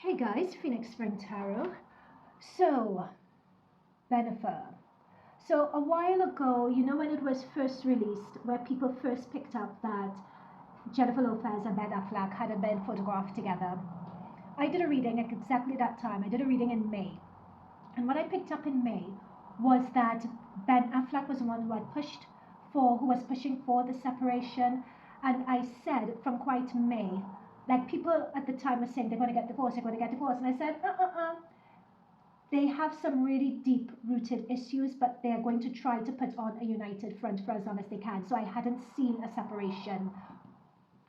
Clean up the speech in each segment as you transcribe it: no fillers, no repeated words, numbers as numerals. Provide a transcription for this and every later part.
Hey guys, Phoenix Spring Tarot. So, Ben Affleck. So a while ago, you know when it was first released, where people first picked up that Jennifer Lopez and Ben Affleck hadn't been photographed together. I did a reading at exactly that time. I did a reading in May. And what I picked up in May was that Ben Affleck was the one who was pushing for the separation. And I said from quite May, like people at the time were saying they're going to get divorced, they're going to get divorced. And I said, they have some really deep rooted issues, but they're going to try to put on a united front for as long as they can. So I hadn't seen a separation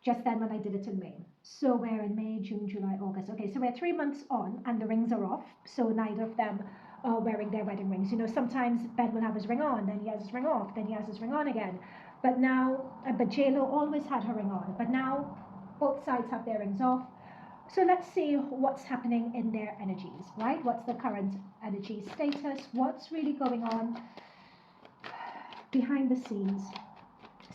just then when I did it in May. So we're in May, June, July, August. Okay, so we're 3 months on and the rings are off. So neither of them are wearing their wedding rings. You know, sometimes Ben will have his ring on, then he has his ring off, then he has his ring on again. But now, but J-Lo always had her ring on. But now both sides have their rings off. So let's see what's happening in their energies, right? What's the current energy status? What's really going on behind the scenes?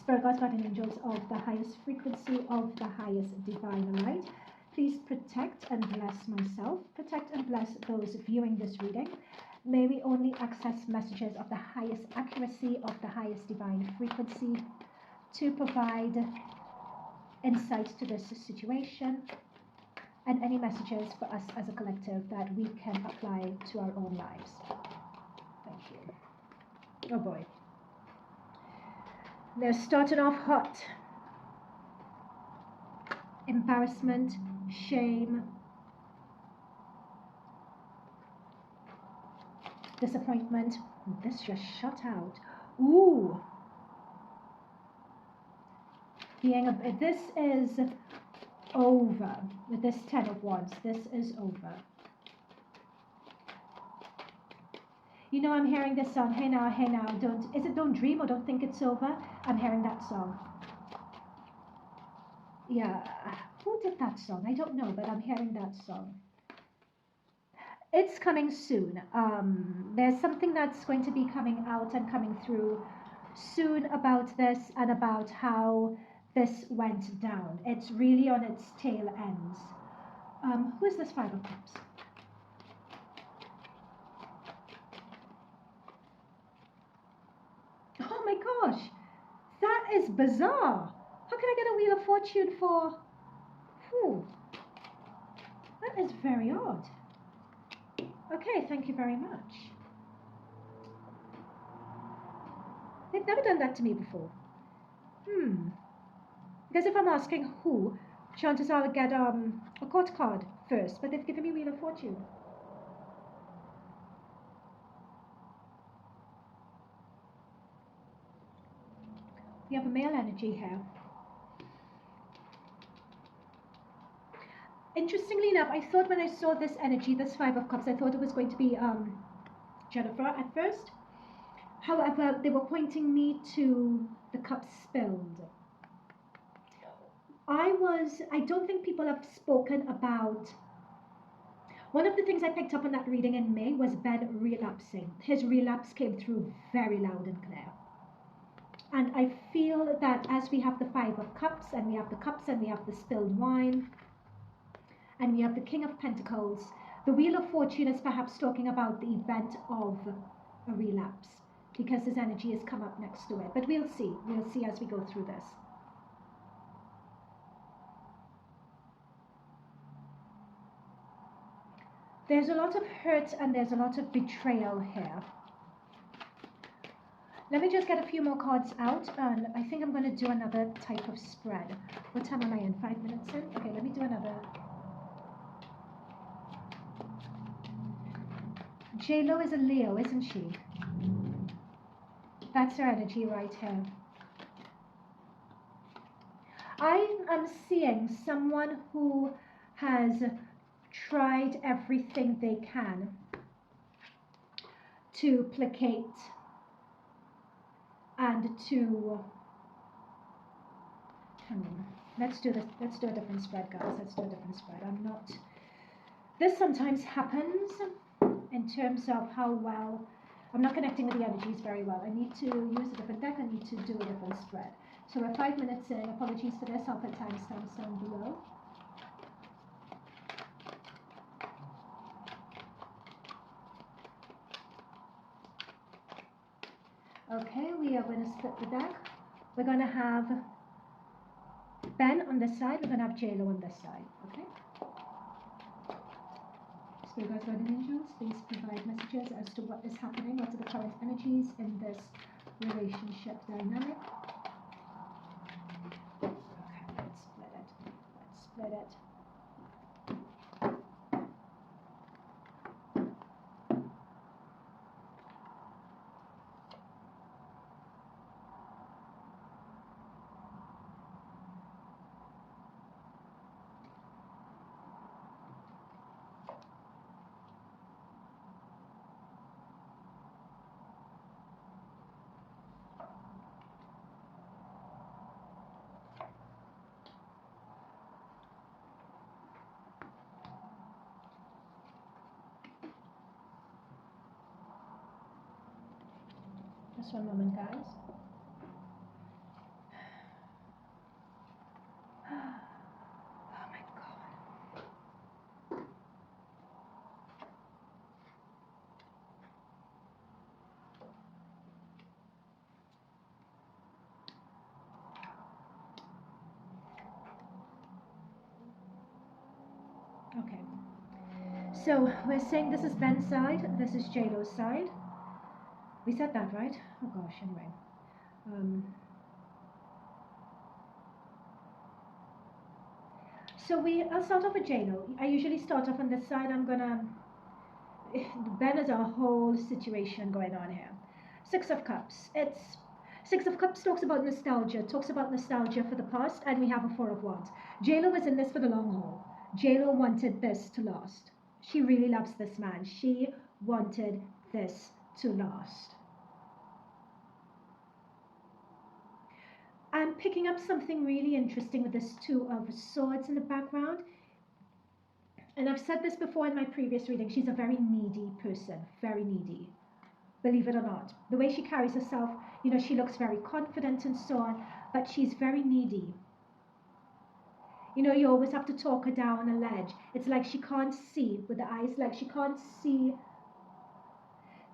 Spirit guides, guardian angels of the highest frequency, of the highest divine light, please protect and bless myself, protect and bless those viewing this reading. May we only access messages of the highest accuracy, of the highest divine frequency, to provide insight to this situation, and any messages for us as a collective that we can apply to our own lives. Thank you. Oh boy. They're starting off hot. Embarrassment, shame, disappointment. This just shut out. Ooh. This is over. With this 10 of Wands, this is over. You know, I'm hearing this song, hey now, don't dream or don't think it's over? I'm hearing that song. Yeah, who did that song? I don't know, but I'm hearing that song. It's coming soon. There's something that's going to be coming out and coming through soon about this and about how this went down. It's really on its tail ends. Who is this Five of Cups? Oh my gosh, that is bizarre. How can I get a Wheel of Fortune for? Whew. That is very odd. Okay, thank you very much. They've never done that to me before. Because if I'm asking who, chances are I'll get a court card first, but they've given me Wheel of Fortune. We have a male energy here. Interestingly enough, I thought when I saw this energy, this Five of Cups, I thought it was going to be Jennifer at first. However, they were pointing me to the cups spilled. I don't think people have spoken about. One of the things I picked up on that reading in May was Ben relapsing. His relapse came through very loud and clear. And I feel that as we have the Five of Cups, and we have the cups, and we have the spilled wine, and we have the King of Pentacles, the Wheel of Fortune is perhaps talking about the event of a relapse, because his energy has come up next to it. But we'll see. We'll see as we go through this. There's a lot of hurt and there's a lot of betrayal here. Let me just get a few more cards out, and I think I'm going to do another type of spread. What time am I in? 5 minutes in? Okay, let me do another. J-Lo is a Leo, isn't she? That's her energy right here. I am seeing someone who has tried everything they can to placate and to, let's do this, let's do a different spread, guys. Let's do a different spread. This sometimes happens in terms of how well, I'm not connecting with the energies very well. I need to use a different deck. I need to do a different spread. So we're 5 minutes in. Apologies for this. I'll put timestamps down below. Okay, we are going to split the deck. We're going to have Ben on this side. We're going to have JLo on this side. Okay. Spirit guides, guardian angels, please provide messages as to what is happening. What are the current energies in this relationship dynamic? Okay, let's split it. Let's split it. Just one moment, guys. Oh my God. Okay. So we're saying this is Ben's side, this is JLo's side. We said that, right? Oh gosh, anyway. I'll start off with JLo. I usually start off on this side. Ben is a whole situation going on here. Six of Cups. Six of Cups talks about nostalgia, for the past, and we have a Four of Wands. JLo was in this for the long haul. JLo wanted this to last. She really loves this man. She wanted this to last. I'm picking up something really interesting with this Two of Swords in the background. And I've said this before in my previous reading. She's a very needy person, very needy. Believe it or not. The way she carries herself, you know, she looks very confident and so on, but she's very needy. You know, you always have to talk her down a ledge. It's like she can't see with the eyes, like she can't see.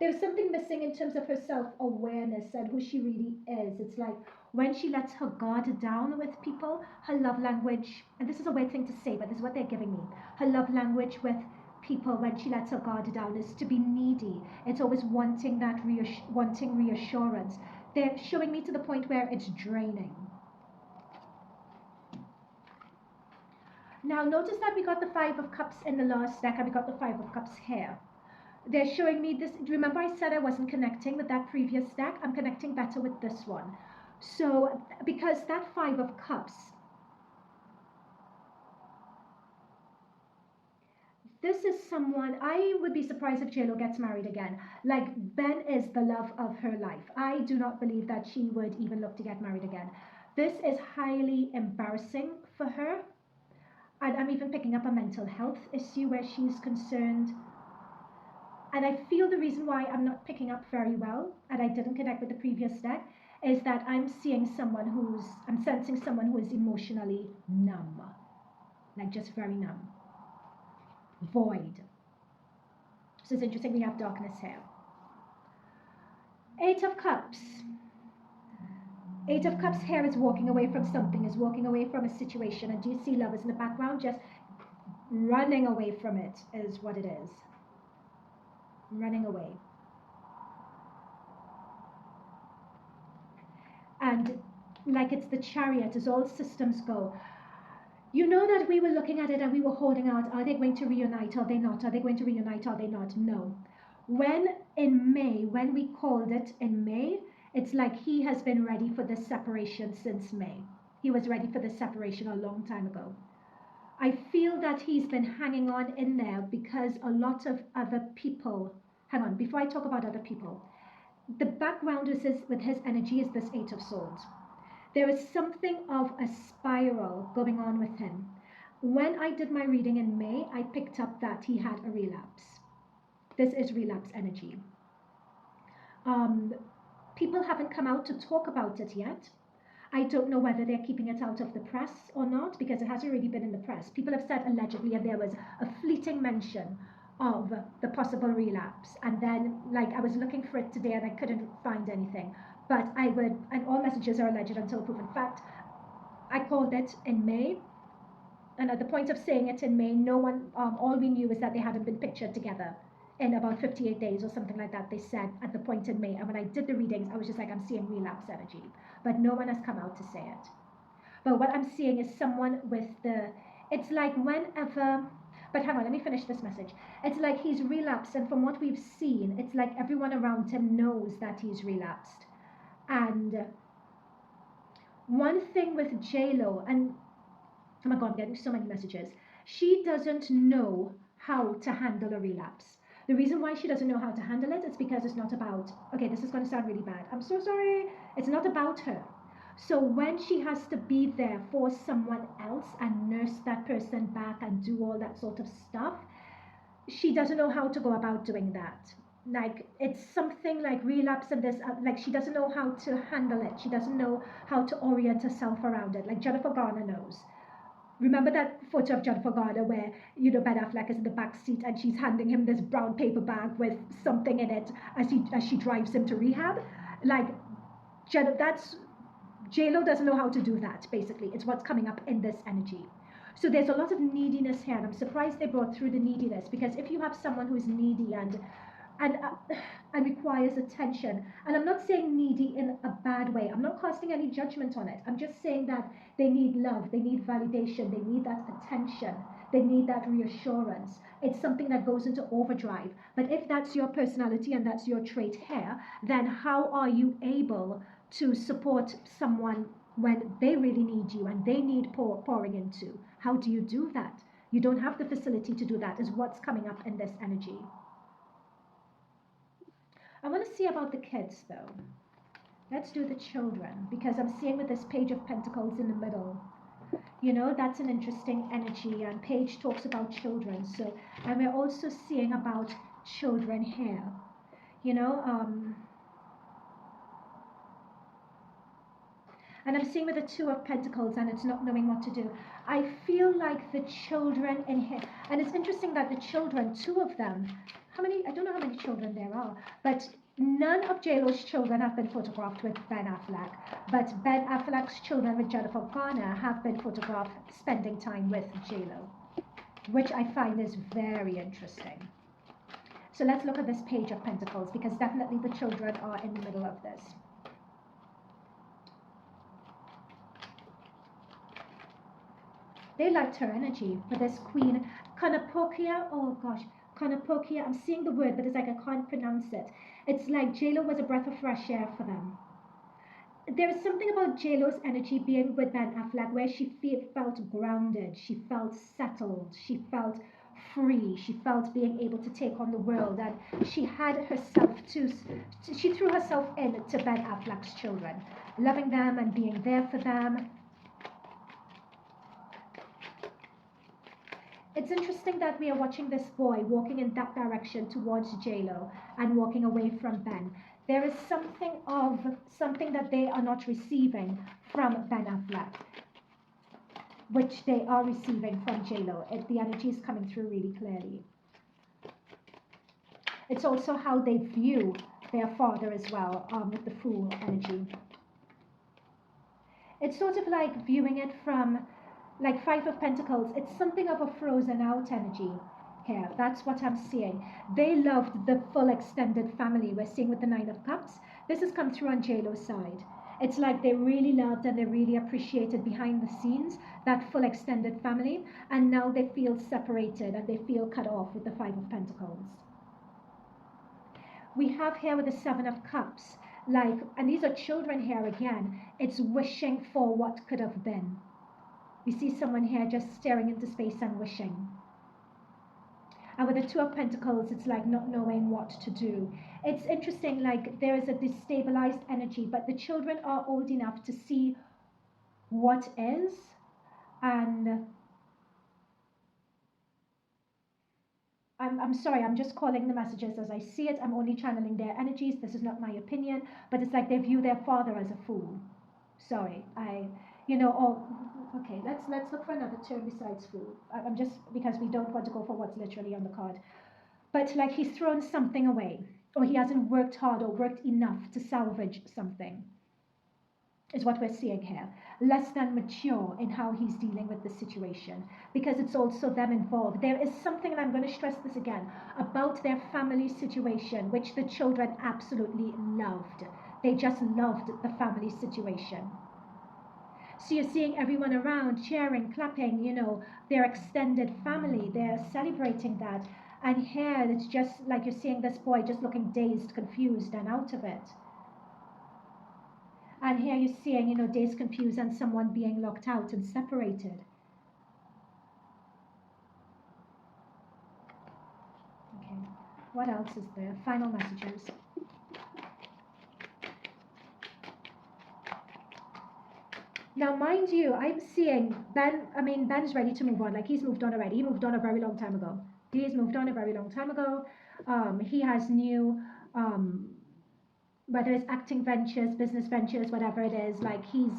There's something missing in terms of her self-awareness and who she really is. It's like when she lets her guard down with people, her love language, and this is a weird thing to say, but this is what they're giving me. Her love language with people when she lets her guard down is to be needy. It's always wanting that wanting reassurance. They're showing me to the point where it's draining. Now notice that we got the Five of Cups in the last deck and we got the Five of Cups here. They're showing me this. Remember I said I wasn't connecting with that previous deck? I'm connecting better with this one. So, because that Five of Cups, this is someone, I would be surprised if JLo gets married again. Like, Ben is the love of her life. I do not believe that she would even look to get married again. This is highly embarrassing for her. And I'm even picking up a mental health issue where she's concerned. And I feel the reason why I'm not picking up very well, and I didn't connect with the previous deck, is that I'm sensing someone who is emotionally numb. Like just very numb. Void. So it's interesting we have darkness here. Eight of Cups. Eight of Cups here is walking away from something, is walking away from a situation. And do you see Lovers in the background? Just running away from it is what it is. Running away. And like it's the Chariot, as all systems go. You know that we were looking at it and we were holding out. Are they going to reunite? Are they not? Are they going to reunite? Are they not? No. When in May, when we called it in May, it's like he has been ready for this separation since May. He was ready for this separation a long time ago. I feel that he's been hanging on in there because a lot of other people, hang on, before I talk about other people, the background with his energy is this Eight of Swords. There is something of a spiral going on with him. When I did my reading in May, I picked up that he had a relapse. This is relapse energy. People haven't come out to talk about it yet. I don't know whether they're keeping it out of the press or not, because it hasn't really been in the press. People have said allegedly, and there was a fleeting mention of the possible relapse. And then, like, I was looking for it today and I couldn't find anything. But I would, and all messages are alleged until proven fact. I called it in May, and at the point of saying it in May, no one, all we knew is that they hadn't been pictured together in about 58 days or something like that, they said at the point in May. And when I did the readings, I was just like, I'm seeing relapse energy. But no one has come out to say it. But what I'm seeing is someone with the, it's like whenever, but hang on, let me finish this message. It's like he's relapsed, and from what we've seen, it's like everyone around him knows that he's relapsed. And one thing with J-Lo, and oh my God, I'm getting so many messages. She doesn't know how to handle a relapse. The reason why she doesn't know how to handle it is because it's not about, okay, this is going to sound really bad. I'm so sorry. It's not about her. So when she has to be there for someone else and nurse that person back and do all that sort of stuff, she doesn't know how to go about doing that. Like, it's something like relapse and this, like, she doesn't know how to handle it. She doesn't know how to orient herself around it. Like Jennifer Garner knows. Remember that photo of Jennifer Garner where, you know, Ben Affleck is in the back seat and she's handing him this brown paper bag with something in it as she drives him to rehab? Like, that's J-Lo doesn't know how to do that, basically. It's what's coming up in this energy. So there's a lot of neediness here, and I'm surprised they brought through the neediness, because if you have someone who's needy and and requires attention, and I'm not saying needy in a bad way, I'm not casting any judgment on it, I'm just saying that they need love, they need validation, they need that attention, they need that reassurance. It's something that goes into overdrive. But if that's your personality and that's your trait here, then how are you able to support someone when they really need you and they need pouring into? How do you do that? You don't have the facility to do that, is what's coming up in this energy. I want to see about the kids though. Let's do the children, because I'm seeing with this Page of Pentacles in the middle. You know, that's an interesting energy, and Page talks about children. So, and we're also seeing about children here. You know, and I'm seeing with the Two of Pentacles, and it's not knowing what to do. I feel like the children in here, and it's interesting that the children, two of them, how many, I don't know how many children there are, but none of J-Lo's children have been photographed with Ben Affleck, but Ben Affleck's children with Jennifer Garner have been photographed spending time with J-Lo, which I find is very interesting. So let's look at this Page of Pentacles, because definitely the children are in the middle of this. They liked her energy, but this Queen, Kanapokia, oh gosh, Kanapokia, I'm seeing the word, but it's like I can't pronounce it. It's like J-Lo was a breath of fresh air for them. There is something about J-Lo's energy being with Ben Affleck where she felt grounded, she felt settled, she felt free, she felt being able to take on the world, and she had herself she threw herself in to Ben Affleck's children, loving them and being there for them. It's interesting that we are watching this boy walking in that direction towards J-Lo and walking away from Ben. There is something that they are not receiving from Ben Affleck, which they are receiving from J-Lo. The energy is coming through really clearly. It's also how they view their father as well, with the Fool energy. It's sort of like viewing it from, like Five of Pentacles, it's something of a frozen out energy here. That's what I'm seeing. They loved the full extended family. We're seeing with the Nine of Cups. This has come through on J-Lo's side. It's like they really loved and they really appreciated behind the scenes that full extended family, and now they feel separated and they feel cut off with the Five of Pentacles. We have here with the Seven of Cups, like, and these are children here again. It's wishing for what could have been. We see someone here just staring into space and wishing. And with the Two of Pentacles, it's like not knowing what to do. It's interesting, like there is a destabilized energy, but the children are old enough to see what is, and I'm sorry, I'm just calling the messages as I see it. I'm only channeling their energies. This is not my opinion, but it's like they view their father as a fool. Sorry, okay, let's look for another term besides fool. I'm just, because we don't want to go for what's literally on the card. but like he's thrown something away, or he hasn't worked hard or worked enough to salvage something, is what we're seeing here. Less than mature in how he's dealing with the situation, because it's also them involved. There is something, and I'm going to stress this again, about their family situation, which the children absolutely loved. They just loved the family situation. So you're seeing everyone around cheering, clapping, you know, their extended family, they're celebrating that. And here it's just like you're seeing this boy just looking dazed, confused, and out of it. And here you're seeing, you know, dazed, confused, and someone being locked out and separated. Okay, what else is there? Final messages. Now, mind you, I'm seeing Ben's ready to move on. Like, he's moved on already. He moved on a very long time ago. He's moved on a very long time ago. He has new, whether it's acting ventures, business ventures, whatever it is, like, he's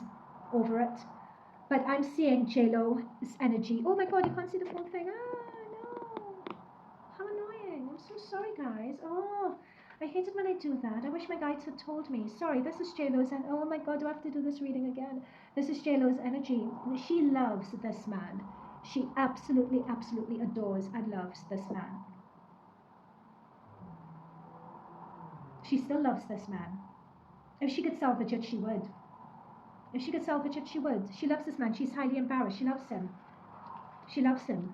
over it. But I'm seeing J-Lo's energy. Oh my God, you can't see the full thing. Ah, no. How annoying. I'm so sorry, guys. Oh, I hate it when I do that. I wish my guides had told me. Sorry, this is J-Lo's, and oh my God, do I have to do this reading again? This is J-Lo's energy. She loves this man. She absolutely, absolutely adores and loves this man. She still loves this man. If she could salvage it, she would. If she could salvage it, she would. She loves this man. She's highly embarrassed. She loves him. She loves him.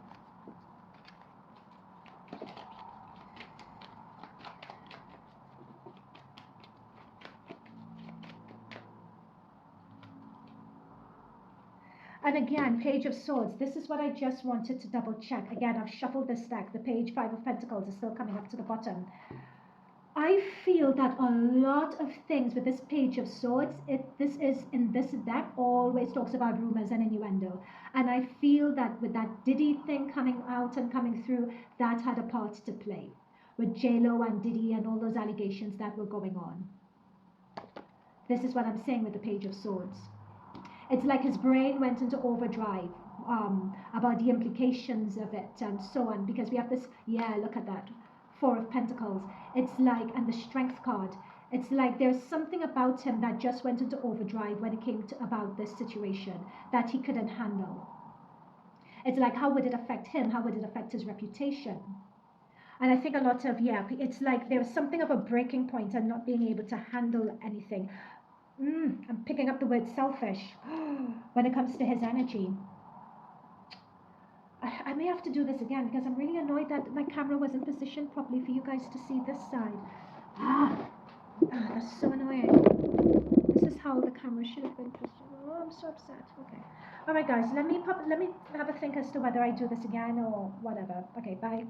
And again, Page of Swords. This is what I just wanted to double check. Again, I've shuffled this deck. The page 5 of Pentacles is still coming up to the bottom. I feel that a lot of things with this Page of Swords, this is in this deck, always talks about rumors and innuendo. And I feel that with that Diddy thing coming out and coming through, that had a part to play. With J-Lo and Diddy and all those allegations that were going on. This is what I'm saying with the Page of Swords. It's like his brain went into overdrive about the implications of it and so on. Because we have this, yeah, look at that. 4 of Pentacles. It's like, and the Strength card. It's like there's something about him that just went into overdrive when it came to about this situation that he couldn't handle. It's like, how would it affect him? How would it affect his reputation? And I think a lot of, yeah, it's like there's something of a breaking point and not being able to handle anything. I'm picking up the word selfish when it comes to his energy. I may have to do this again because I'm really annoyed that my camera wasn't positioned properly for you guys to see this side. That's so annoying. This is how the camera should have been positioned. Oh, I'm so upset. Okay. All right, guys. Let me have a think as to whether I do this again or whatever. Okay, bye.